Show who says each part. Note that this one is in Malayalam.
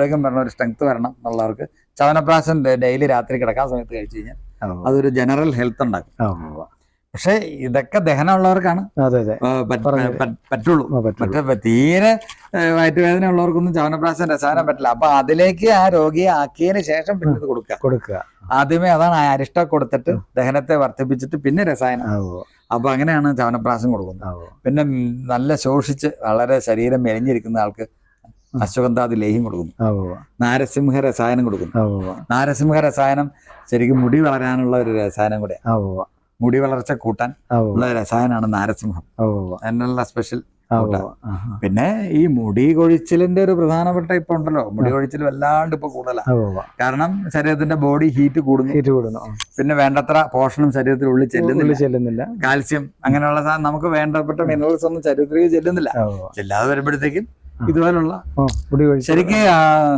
Speaker 1: വേഗം വരണം, ഒരു സ്ട്രെങ്ത് വരണം എന്നുള്ളവർക്ക് ചവനപ്രാശം ഡെയിലി രാത്രി കിടക്കാൻ സമയത്ത് കഴിച്ചു കഴിഞ്ഞാൽ അതൊരു ജനറൽ ഹെൽത്ത് ഉണ്ടാക്കും. പക്ഷെ ഇതൊക്കെ ദഹനമുള്ളവർക്കാണ് പറ്റുള്ളൂ. മറ്റേ തീരെ വയറ്റുവേദന ഉള്ളവർക്കൊന്നും ചവനപ്രാശം രസായനം പറ്റില്ല. അപ്പൊ അതിലേക്ക് ആ രോഗിയെ ആക്കിയതിന് ശേഷം പിന്നെ ഇത് കൊടുക്കുക. ആദ്യമേ അതാണ് അരിഷ്ട കൊടുത്തിട്ട് ദഹനത്തെ വർദ്ധിപ്പിച്ചിട്ട് പിന്നെ രസായനം. അപ്പൊ അങ്ങനെയാണ് ചവനപ്രാശം കൊടുക്കുന്നത്. പിന്നെ നല്ല ശോഷിച്ച് വളരെ ശരീരം മെലിഞ്ഞിരിക്കുന്ന ആൾക്ക് അശ്വഗന്ധാദി ലേഹ്യം കൊടുക്കുന്നു. നാരസിംഹ രസായനം കൊടുക്കുന്നു. നാരസിംഹ രസായനം ശരിക്കും മുടി വളരാനുള്ള ഒരു രസായനം കൂടെ. മുടി വളർച്ച കൂട്ടാൻ ഉള്ള രസായനമാണ് നാരസിംഹം. അതിനുള്ള സ്പെഷ്യൽ. പിന്നെ ഈ മുടി കൊഴിച്ചിലിന്റെ ഒരു പ്രധാനപ്പെട്ട ഇപ്പൊ ഉണ്ടല്ലോ, മുടി കൊഴിച്ചിൽ വല്ലാണ്ട് ഇപ്പൊ കൂടുതലാണ്. കാരണം ശരീരത്തിന്റെ ബോഡി ഹീറ്റ് കൂടുന്നു. പിന്നെ വേണ്ടത്ര പോഷണം ശരീരത്തിനുള്ളിൽ ചെല്ലുന്നില്ല. കാൽസ്യം അങ്ങനെയുള്ള സാധനം നമുക്ക് വേണ്ടപ്പെട്ട മിനറൽസ് ഒന്നും ശരീരത്തിലേക്ക് ചെല്ലുന്നില്ല. ചെല്ലാതെ വരുമ്പോഴത്തേക്കും ഇതുപോലുള്ള ശരിക്കും